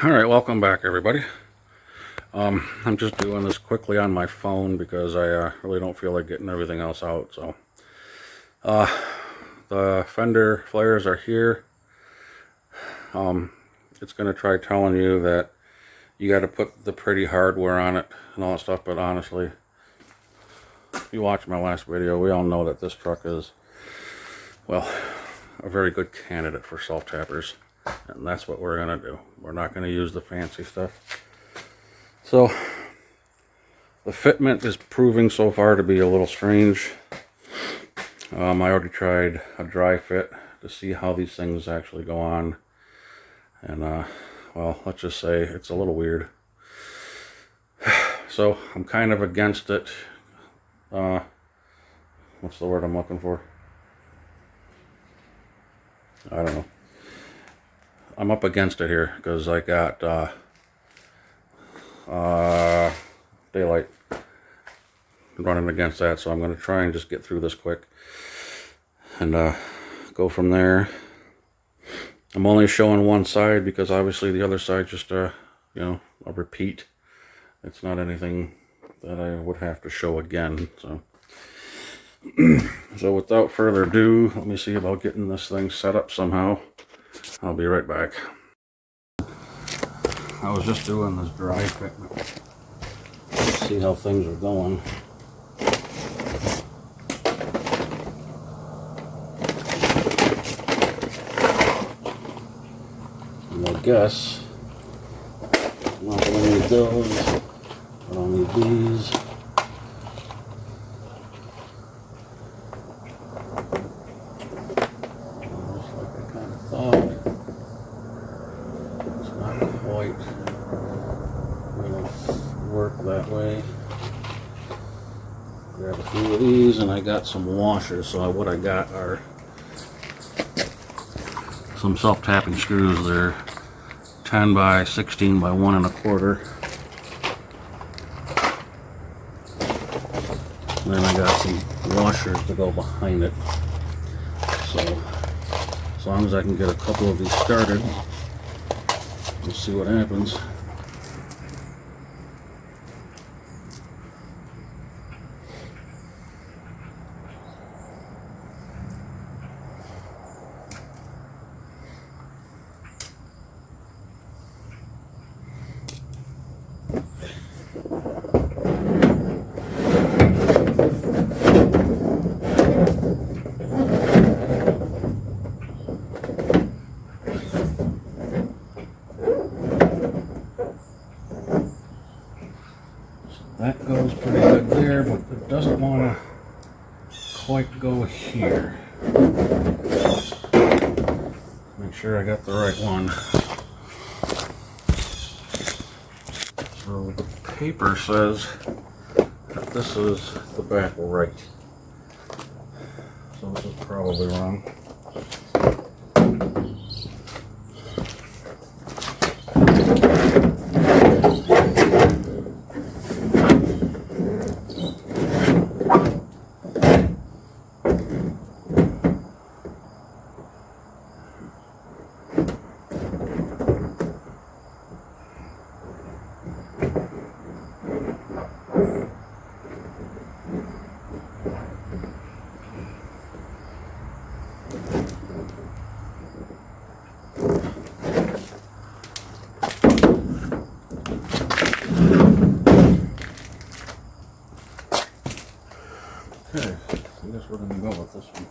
Alright, welcome back everybody. I'm just doing this quickly on my phone because I really don't feel like getting everything else out. So the Fender flares are here. It's going to try telling you that you got to put the pretty hardware on it and all that stuff, but honestly, if you watched my last video, we all know that this truck is, well, a very good candidate for self-tappers. And that's what we're going to do. We're not going to use the fancy stuff. So, the fitment is proving so far to be a little strange. I already tried a dry fit to see how these things actually go on. And, well, let's just say it's a little weird. So, I'm kind of against it. What's the word I'm looking for? I don't know. I'm up against it here because I got daylight running against that, so I'm going to try and just get through this quick and go from there. I'm only showing one side because obviously the other side just you know, a repeat. It's not anything that I would have to show again. So so without further ado, let me see about getting this thing set up somehow. I'll be right back. I was just doing this dry fit. Let's see how things are going. And I guess I'm not going to need those. I don't need these. Just like I kind of thought. It's not quite going to work that way. Grab a few of these, and I got some washers. So what I got are some self-tapping screws. They're 10 by 16 by 1 1/4. And then I got some washers to go behind it. So as long as I can get a couple of these started, we'll see what happens. That goes pretty good there, but it doesn't want to quite go here. Make sure I got the right one. So the paper says that this is the back right. So this is probably wrong. Okay, I guess we're going to go with this one.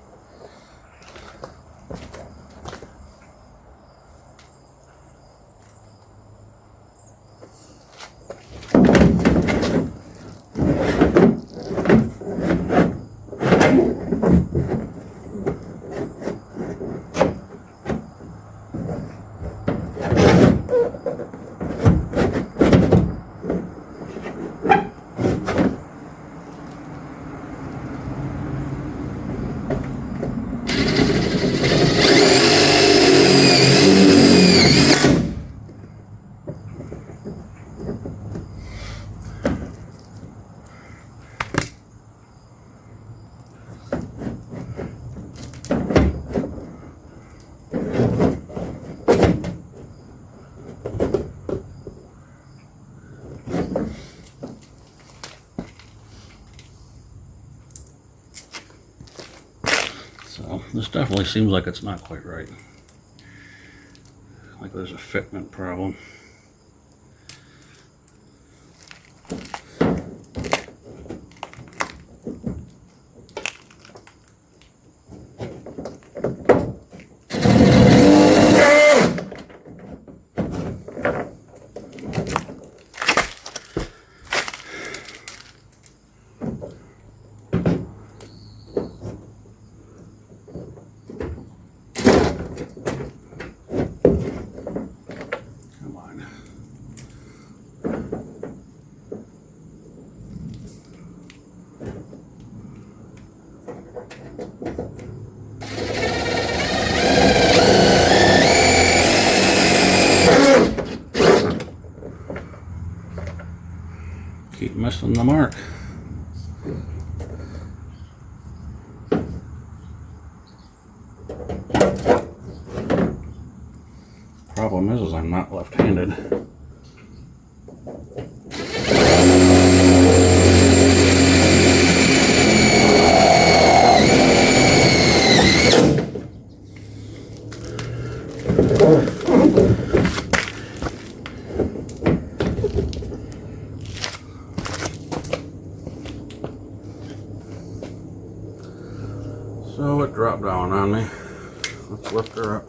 This definitely seems like it's not quite right. Like there's a fitment problem. Keep missing the mark. Problem is I'm not left-handed. So it dropped down on me. Let's lift her up.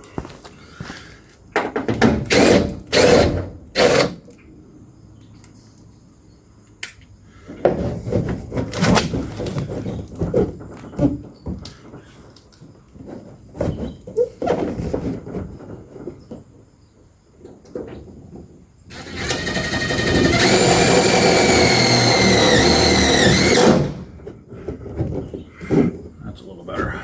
That's a little better.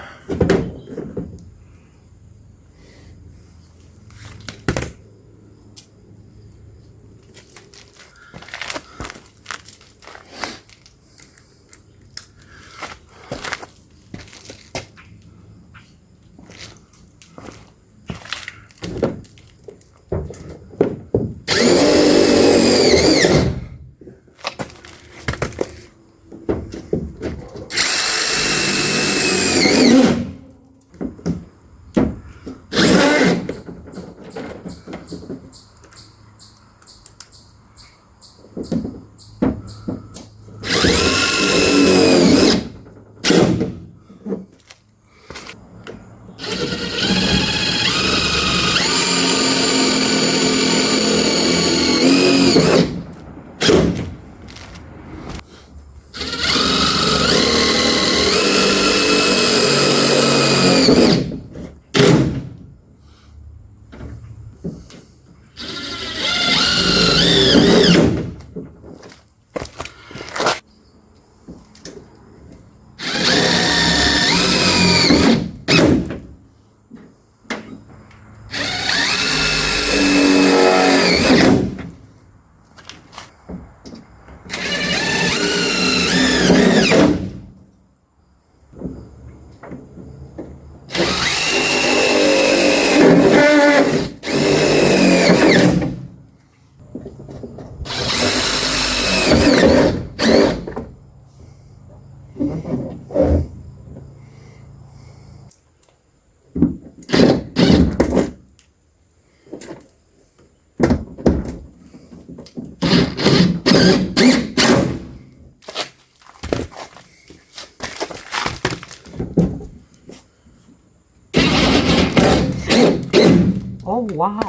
Oh, wow.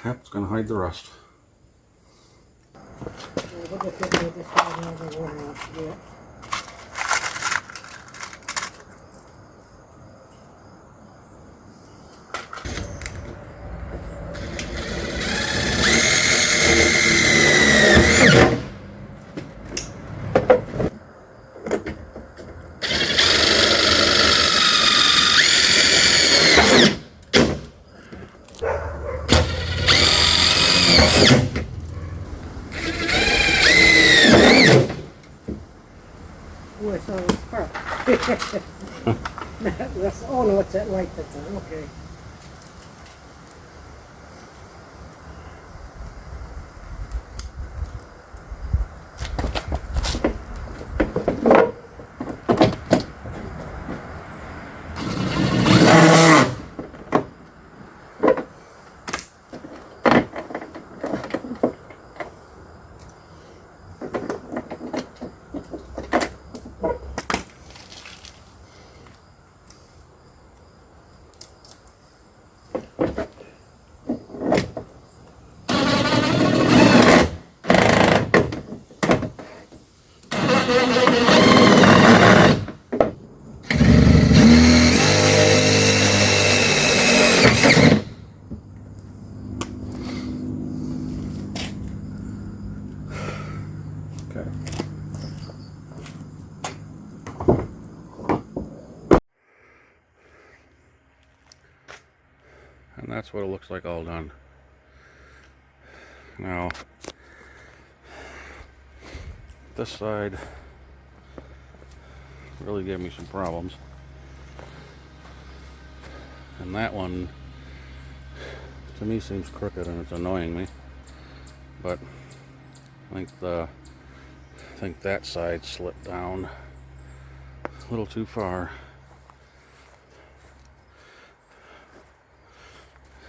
Yep, it's gonna hide the rust. Oh, I saw this spark. Oh no, it's that light that's on. Okay. Okay. And that's what it looks like all done. Now, this side really gave me some problems. And that one, to me, seems crooked and it's annoying me. But I think that side slipped down a little too far.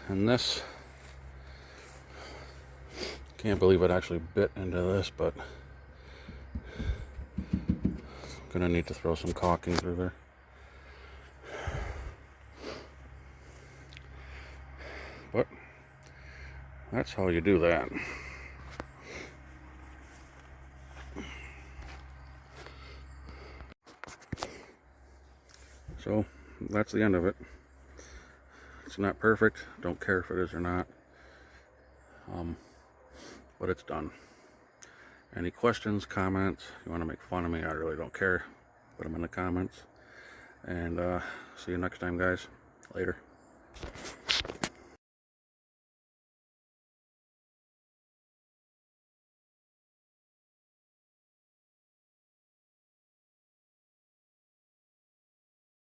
And this, can't believe it actually bit into this, but I'm gonna need to throw some caulking through there. But that's how you do that. So that's the end of it. It's not perfect, don't care if it is or not, but it's done. Any questions, comments, you want to make fun of me, I really don't care. Put them in the comments. And see you next time, guys. Later.